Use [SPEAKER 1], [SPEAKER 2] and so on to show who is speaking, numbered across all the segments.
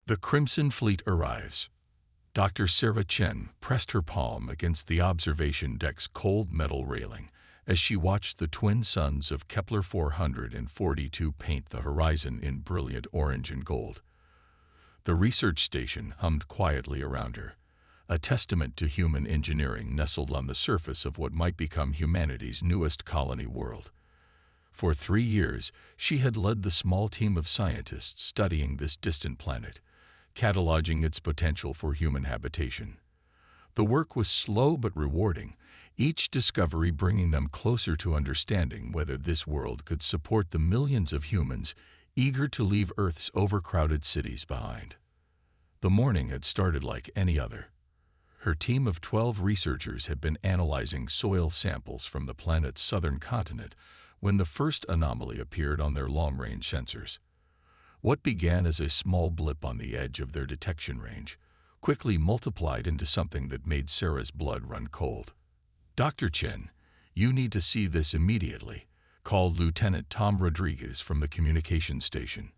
[SPEAKER 1] The Crimson Fleet arrives. Dr. Sarah Chen pressed her palm against the observation deck's cold metal railing as she watched the twin suns of Kepler 442 paint the horizon in brilliant orange and gold. The research station hummed quietly around her, a testament to human engineering nestled on the surface of what might become humanity's newest colony world. For 3 years, she had led the small team of scientists studying this distant planet, cataloging its potential for human habitation. The work was slow but rewarding, each discovery bringing them closer to understanding whether this world could support the millions of humans eager to leave Earth's overcrowded cities behind. The morning had started like any other. Her team of 12 researchers had been analyzing soil samples from the planet's southern continent when the first anomaly appeared on their long-range sensors. What began as a small blip on the edge of their detection range quickly multiplied into something that made Sarah's blood run cold. "Dr. Chen, you need to see this immediately," called Lieutenant Tom Rodriguez from the communications station.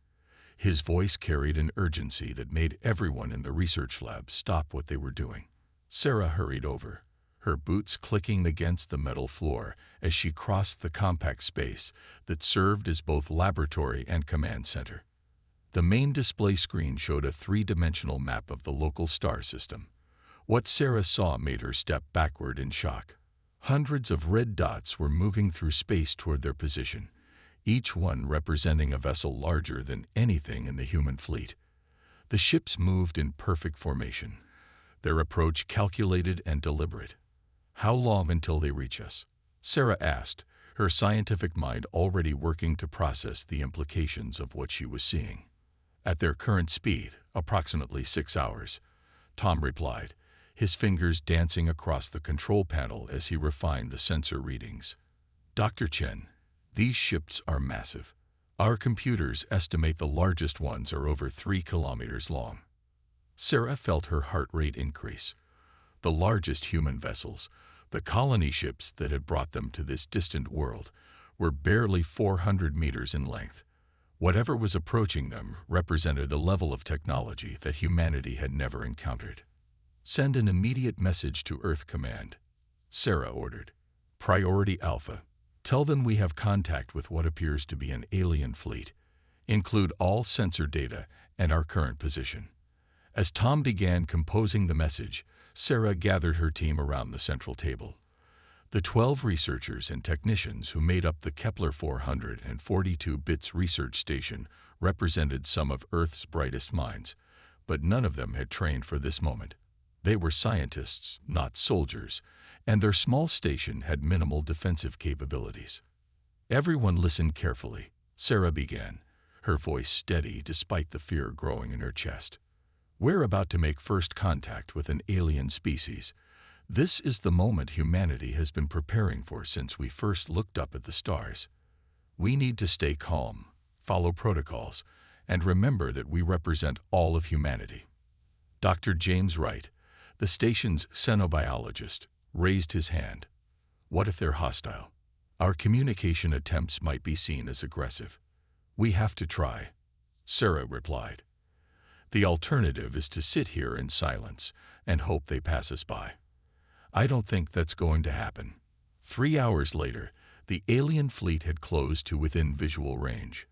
[SPEAKER 1] His voice carried an urgency that made everyone in the research lab stop what they were doing. Sarah hurried over, her boots clicking against the metal floor as she crossed the compact space that served as both laboratory and command center. The main display screen showed a 3-dimensional map of the local star system. What Sarah saw made her step backward in shock. Hundreds of red dots were moving through space toward their position, each one representing a vessel larger than anything in the human fleet. The ships moved in perfect formation, their approach calculated and deliberate. "How long until they reach us?" Sarah asked, her scientific mind already working to process the implications of what she was seeing. "At their current speed, approximately 6 hours," Tom replied, his fingers dancing across the control panel as he refined the sensor readings. "Dr. Chen, these ships are massive. Our computers estimate the largest ones are over 3 kilometers long." Sarah felt her heart rate increase. The largest human vessels, the colony ships that had brought them to this distant world, were barely 400 meters in length. Whatever was approaching them represented a level of technology that humanity had never encountered. "Send an immediate message to Earth Command," Sarah ordered. "Priority Alpha. Tell them we have contact with what appears to be an alien fleet. Include all sensor data and our current position." As Tom began composing the message, Sarah gathered her team around the central table. The 12 researchers and technicians who made up the Kepler 442 bits research station represented some of Earth's brightest minds, but none of them had trained for this moment. They were scientists, not soldiers, and their small station had minimal defensive capabilities. "Everyone listen carefully," Sarah began, her voice steady despite the fear growing in her chest. "We're about to make first contact with an alien species. This is the moment humanity has been preparing for since we first looked up at the stars. We need to stay calm, follow protocols, and remember that we represent all of humanity." Dr. James Wright, the station's xenobiologist, raised his hand. "What if they're hostile? Our communication attempts might be seen as aggressive." "We have to try," Sarah replied. "The alternative is to sit here in silence and hope they pass us by. I don't think that's going to happen." 3 hours later, the alien fleet had closed to within visual range.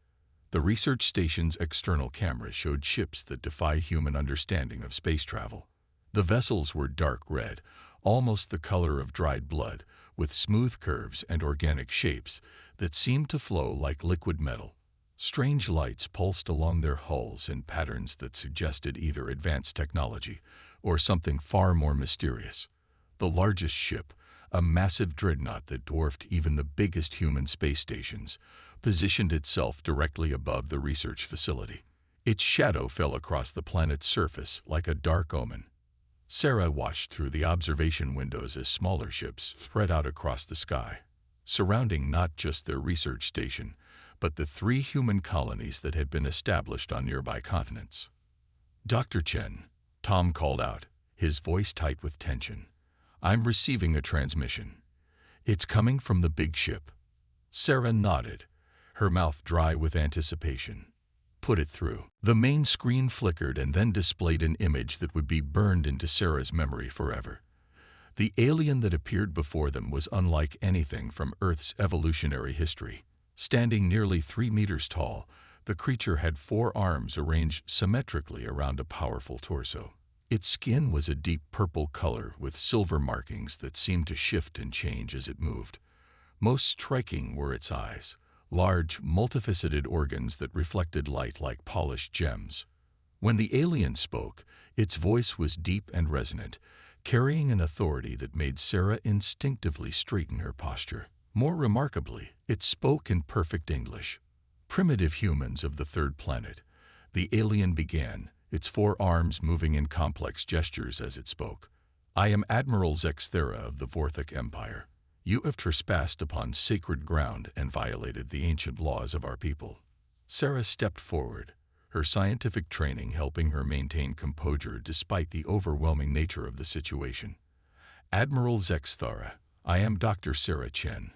[SPEAKER 1] The research station's external cameras showed ships that defied human understanding of space travel. The vessels were dark red, almost the color of dried blood, with smooth curves and organic shapes that seemed to flow like liquid metal. Strange lights pulsed along their hulls in patterns that suggested either advanced technology or something far more mysterious. The largest ship, a massive dreadnought that dwarfed even the biggest human space stations, positioned itself directly above the research facility. Its shadow fell across the planet's surface like a dark omen. Sarah watched through the observation windows as smaller ships spread out across the sky, surrounding not just their research station, but the 3 human colonies that had been established on nearby continents. "Dr. Chen," Tom called out, his voice tight with tension. "I'm receiving a transmission. It's coming from the big ship." Sarah nodded, her mouth dry with anticipation. put it through. The main screen flickered and then displayed an image that would be burned into Sarah's memory forever. The alien that appeared before them was unlike anything from Earth's evolutionary history. Standing nearly 3 meters tall, the creature had 4 arms arranged symmetrically around a powerful torso. Its skin was a deep purple color with silver markings that seemed to shift and change as it moved. Most striking were its eyes, large, multifaceted organs that reflected light like polished gems. When the alien spoke, its voice was deep and resonant, carrying an authority that made Sarah instinctively straighten her posture. More remarkably, it spoke in perfect English. Primitive humans of the third planet, the alien began, its 4 arms moving in complex gestures as it spoke. I am Admiral Zexthera of the Vorthok Empire. You have trespassed upon sacred ground and violated the ancient laws of our people. Sarah stepped forward, her scientific training helping her maintain composure despite the overwhelming nature of the situation. Admiral Zexthera, I am Dr. Sarah Chen,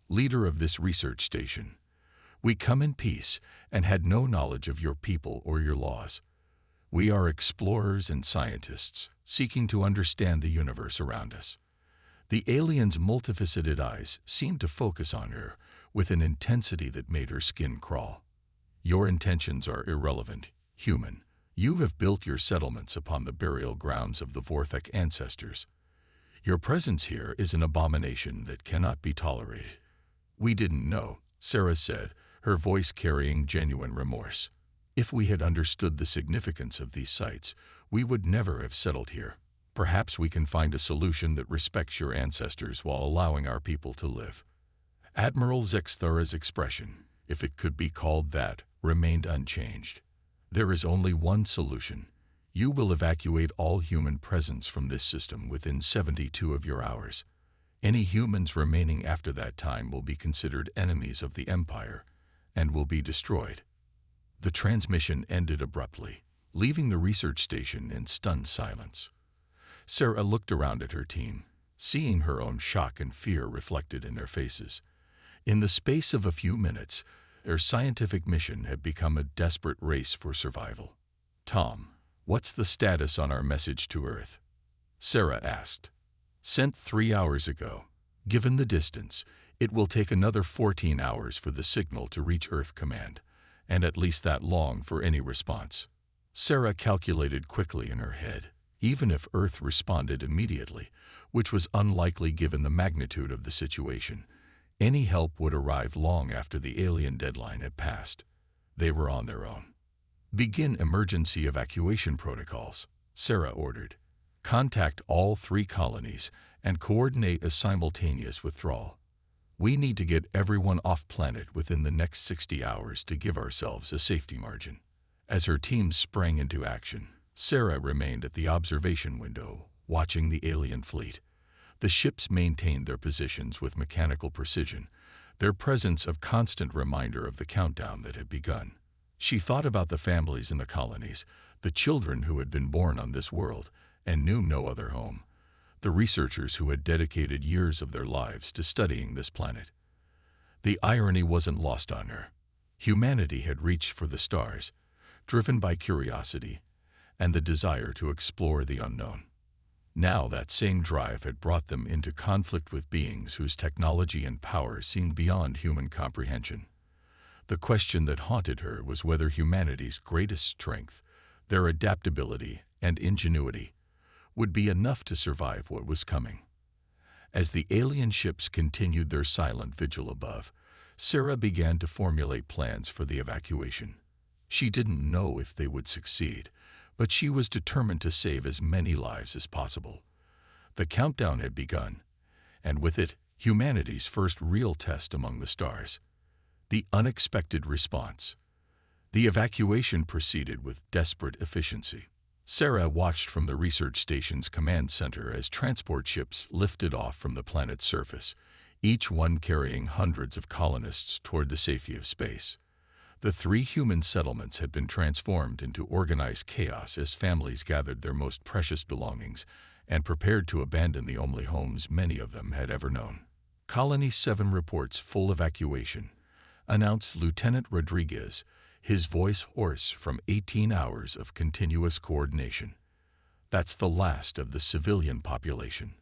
[SPEAKER 1] leader of this research station. We come in peace and had no knowledge of your people or your laws. We are explorers and scientists, seeking to understand the universe around us. The alien's multifaceted eyes seemed to focus on her with an intensity that made her skin crawl. Your intentions are irrelevant, human. You have built your settlements upon the burial grounds of the Vorthok ancestors. Your presence here is an abomination that cannot be tolerated. We didn't know, Sarah said, her voice carrying genuine remorse. If we had understood the significance of these sites, we would never have settled here. Perhaps we can find a solution that respects your ancestors while allowing our people to live. Admiral Zexthera's expression, if it could be called that, remained unchanged. There is only one solution. You will evacuate all human presence from this system within 72 of your hours. Any humans remaining after that time will be considered enemies of the Empire and will be destroyed. The transmission ended abruptly, leaving the research station in stunned silence. Sarah looked around at her team, seeing her own shock and fear reflected in their faces. In the space of a few minutes, their scientific mission had become a desperate race for survival. Tom, what's the status on our message to Earth? Sarah asked. Sent 3 hours ago. Given the distance, it will take another 14 hours for the signal to reach Earth Command, and at least that long for any response. Sarah calculated quickly in her head. Even if Earth responded immediately, which was unlikely given the magnitude of the situation, any help would arrive long after the alien deadline had passed. They were on their own. Begin emergency evacuation protocols, Sarah ordered. Contact all 3 colonies and coordinate a simultaneous withdrawal. We need to get everyone off planet within the next 60 hours to give ourselves a safety margin. As her team sprang into action, Sarah remained at the observation window, watching the alien fleet. The ships maintained their positions with mechanical precision, their presence a constant reminder of the countdown that had begun. She thought about the families in the colonies, the children who had been born on this world and knew no other home, the researchers who had dedicated years of their lives to studying this planet. The irony wasn't lost on her. Humanity had reached for the stars, driven by curiosity and the desire to explore the unknown. Now that same drive had brought them into conflict with beings whose technology and power seemed beyond human comprehension. The question that haunted her was whether humanity's greatest strength, their adaptability and ingenuity, would be enough to survive what was coming. As the alien ships continued their silent vigil above, Sarah began to formulate plans for the evacuation. She didn't know if they would succeed, but she was determined to save as many lives as possible. The countdown had begun, and with it, humanity's first real test among the stars. The unexpected response. The evacuation proceeded with desperate efficiency. Sarah watched from the research station's command center as transport ships lifted off from the planet's surface, each one carrying hundreds of colonists toward the safety of space. The 3 human settlements had been transformed into organized chaos as families gathered their most precious belongings and prepared to abandon the only homes many of them had ever known. Colony 7 reports full evacuation, announced Lieutenant Rodriguez, his voice hoarse from 18 hours of continuous coordination. That's the last of the civilian population.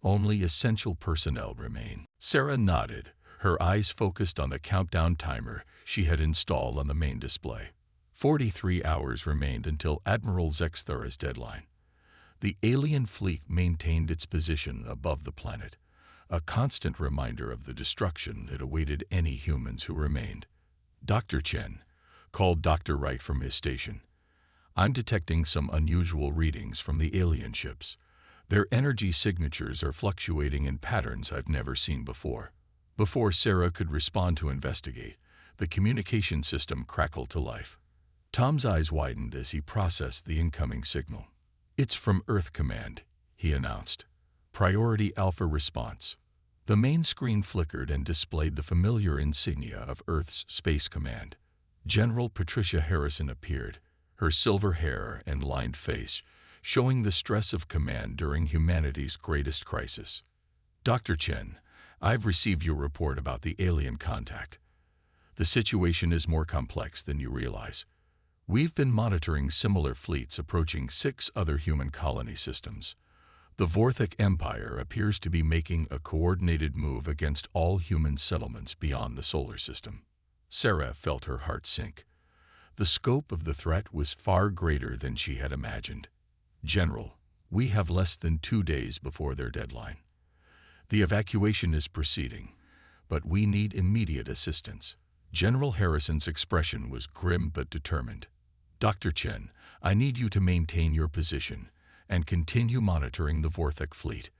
[SPEAKER 1] Only essential personnel remain. Sarah nodded, her eyes focused on the countdown timer she had installed on the main display. 43 hours remained until Admiral Zexthara's deadline. The alien fleet maintained its position above the planet, a constant reminder of the destruction that awaited any humans who remained. Dr. Chen called Dr. Wright from his station. I'm detecting some unusual readings from the alien ships. Their energy signatures are fluctuating in patterns I've never seen before. Before Sarah could respond to investigate, the communication system crackled to life. Tom's eyes widened as he processed the incoming signal. It's from Earth Command, he announced. Priority Alpha response. The main screen flickered and displayed the familiar insignia of Earth's Space Command. General Patricia Harrison appeared, her silver hair and lined face showing the stress of command during humanity's greatest crisis. Dr. Chen, I've received your report about the alien contact. The situation is more complex than you realize. We've been monitoring similar fleets approaching 6 other human colony systems. The Vorthic Empire appears to be making a coordinated move against all human settlements beyond the solar system. Sarah felt her heart sink. The scope of the threat was far greater than she had imagined. General, we have less than 2 days before their deadline. The evacuation is proceeding, but we need immediate assistance. General Harrison's expression was grim but determined. Dr. Chen, I need you to maintain your position and continue monitoring the Vorthic fleet.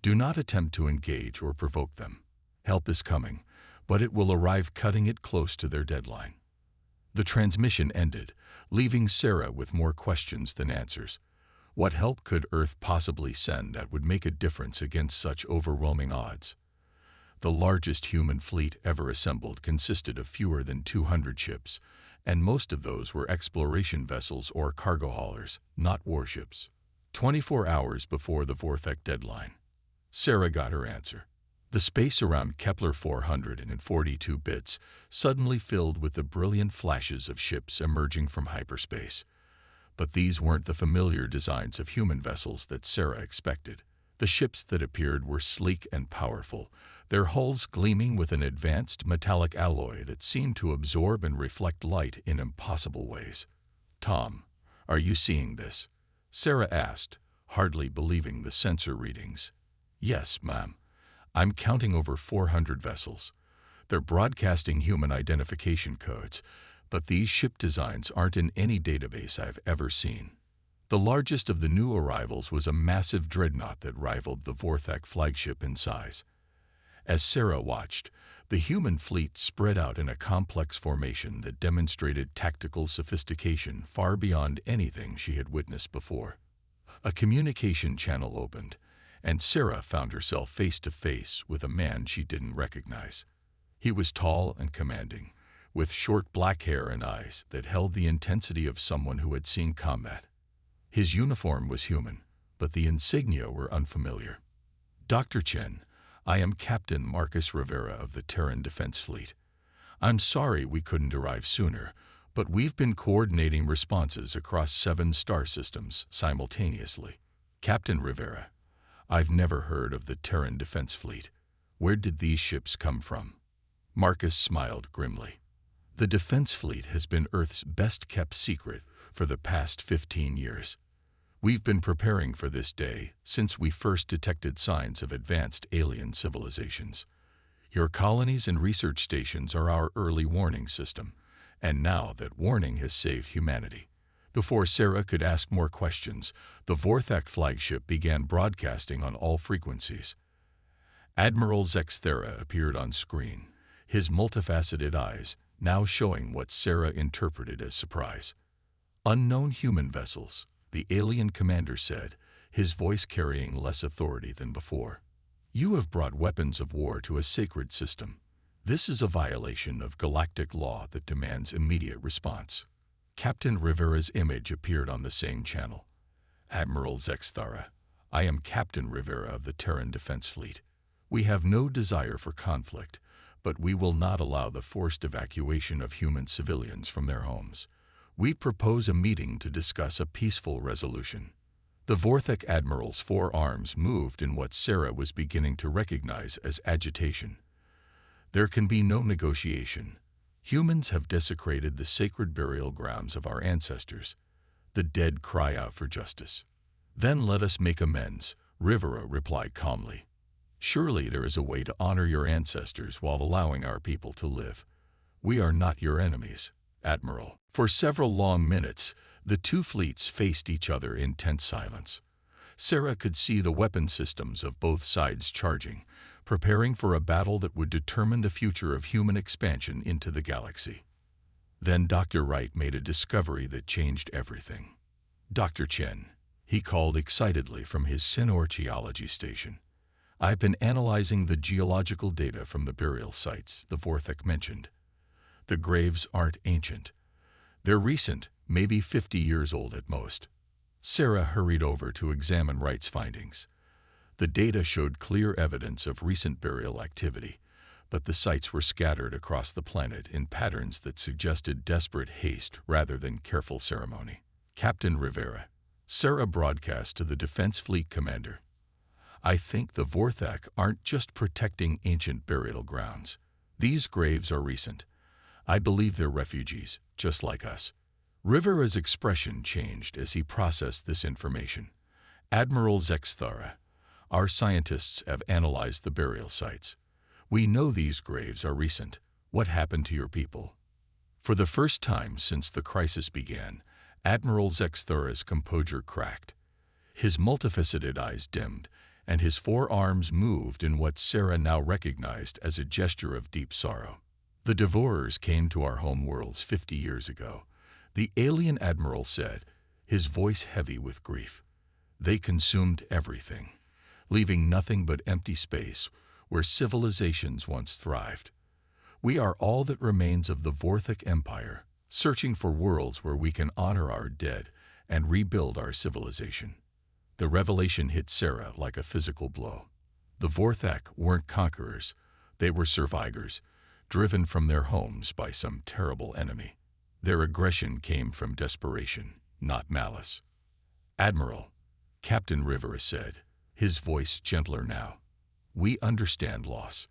[SPEAKER 1] Do not attempt to engage or provoke them. Help is coming, but it will arrive cutting it close to their deadline. The transmission ended, leaving Sarah with more questions than answers. What help could Earth possibly send that would make a difference against such overwhelming odds? The largest human fleet ever assembled consisted of fewer than 200 ships, and most of those were exploration vessels or cargo haulers, not warships. 24 hours before the Vorthic deadline, Sarah got her answer. The space around Kepler 442 bits suddenly filled with the brilliant flashes of ships emerging from hyperspace. But these weren't the familiar designs of human vessels that Sarah expected. The ships that appeared were sleek and powerful, their hulls gleaming with an advanced metallic alloy that seemed to absorb and reflect light in impossible ways. Tom, are you seeing this? Sarah asked, hardly believing the sensor readings. Yes, ma'am. I'm counting over 400 vessels. They're broadcasting human identification codes, but these ship designs aren't in any database I've ever seen. The largest of the new arrivals was a massive dreadnought that rivaled the Vorthic flagship in size. As Sarah watched, the human fleet spread out in a complex formation that demonstrated tactical sophistication far beyond anything she had witnessed before. A communication channel opened, and Sarah found herself face to face with a man she didn't recognize. He was tall and commanding, with short black hair and eyes that held the intensity of someone who had seen combat. His uniform was human, but the insignia were unfamiliar. Dr. Chen, I am Captain Marcus Rivera of the Terran Defense Fleet. I'm sorry we couldn't arrive sooner, but we've been coordinating responses across 7 star systems simultaneously. Captain Rivera, I've never heard of the Terran Defense Fleet. Where did these ships come from? Marcus smiled grimly. The Defense Fleet has been Earth's best-kept secret for the past 15 years. We've been preparing for this day since we first detected signs of advanced alien civilizations. Your colonies and research stations are our early warning system, and now that warning has saved humanity. Before Sarah could ask more questions, the Vorthic flagship began broadcasting on all frequencies. Admiral Zexthara appeared on screen, his multifaceted eyes now showing what Sarah interpreted as surprise. Unknown human vessels, the alien commander said, his voice carrying less authority than before. You have brought weapons of war to a sacred system. This is a violation of galactic law that demands immediate response. Captain Rivera's image appeared on the same channel. Admiral Zexthara, I am Captain Rivera of the Terran Defense Fleet. We have no desire for conflict, but we will not allow the forced evacuation of human civilians from their homes. We propose a meeting to discuss a peaceful resolution. The Vorthek admiral's forearms moved in what Sarah was beginning to recognize as agitation. There can be no negotiation. Humans have desecrated the sacred burial grounds of our ancestors. The dead cry out for justice. Then let us make amends, Rivera replied calmly. Surely there is a way to honor your ancestors while allowing our people to live. We are not your enemies, Admiral. For several long minutes, the two fleets faced each other in tense silence. Sarah could see the weapon systems of both sides charging, preparing for a battle that would determine the future of human expansion into the galaxy. Then Dr. Wright made a discovery that changed everything. Dr. Chen, he called excitedly from his Synorgeology station. I've been analyzing the geological data from the burial sites the Vorthek mentioned. The graves aren't ancient. They're recent, maybe 50 years old at most. Sarah hurried over to examine Wright's findings. The data showed clear evidence of recent burial activity, but the sites were scattered across the planet in patterns that suggested desperate haste rather than careful ceremony. Captain Rivera, Sarah broadcast to the Defense Fleet Commander. I think the Vorthek aren't just protecting ancient burial grounds. These graves are recent. I believe they're refugees, just like us. Rivera's expression changed as he processed this information. Admiral Zexthara, our scientists have analyzed the burial sites. We know these graves are recent. What happened to your people? For the first time since the crisis began, Admiral Zexthara's composure cracked. His multifaceted eyes dimmed, and his forearms moved in what Sarah now recognized as a gesture of deep sorrow. The Devourers came to our home worlds 50 years ago, the alien admiral said, his voice heavy with grief. They consumed everything, leaving nothing but empty space where civilizations once thrived. We are all that remains of the Vorthek Empire, searching for worlds where we can honor our dead and rebuild our civilization. The revelation hit Sarah like a physical blow. The Vorthek weren't conquerors, they were survivors, driven from their homes by some terrible enemy. Their aggression came from desperation, not malice. Admiral, Captain Rivera said, his voice gentler now. We understand loss.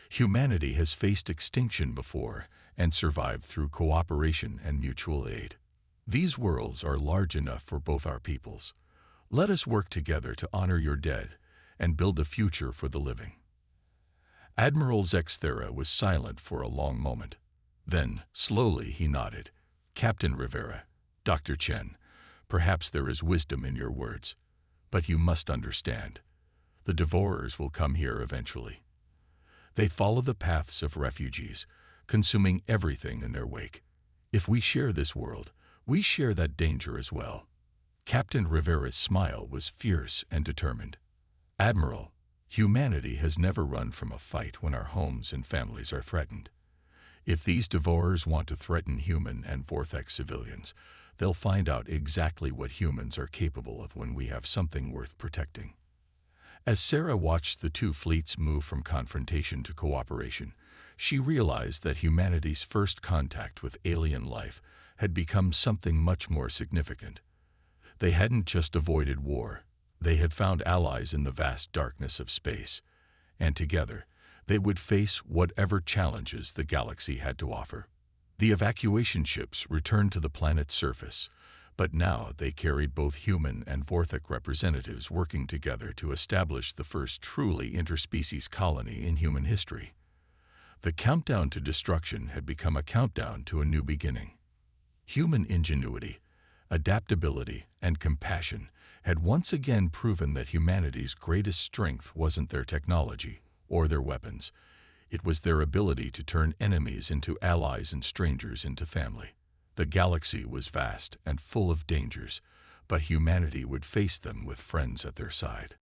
[SPEAKER 1] Humanity has faced extinction before and survived through cooperation and mutual aid. These worlds are large enough for both our peoples. Let us work together to honor your dead and build a future for the living. Admiral Zexthara was silent for a long moment. Then, slowly, he nodded. Captain Rivera, Dr. Chen, perhaps there is wisdom in your words, but you must understand. The Devourers will come here eventually. They follow the paths of refugees, consuming everything in their wake. If we share this world, we share that danger as well. Captain Rivera's smile was fierce and determined. Admiral, humanity has never run from a fight when our homes and families are threatened. If these Devourers want to threaten human and Vorthek civilians, they'll find out exactly what humans are capable of when we have something worth protecting. As Sarah watched the two fleets move from confrontation to cooperation, she realized that humanity's first contact with alien life had become something much more significant. They hadn't just avoided war, they had found allies in the vast darkness of space, and together, they would face whatever challenges the galaxy had to offer. The evacuation ships returned to the planet's surface, but now they carried both human and Vorthek representatives working together to establish the first truly interspecies colony in human history. The countdown to destruction had become a countdown to a new beginning. Human ingenuity, adaptability, and compassion had once again proven that humanity's greatest strength wasn't their technology or their weapons. It was their ability to turn enemies into allies and strangers into family. The galaxy was vast and full of dangers, but humanity would face them with friends at their side.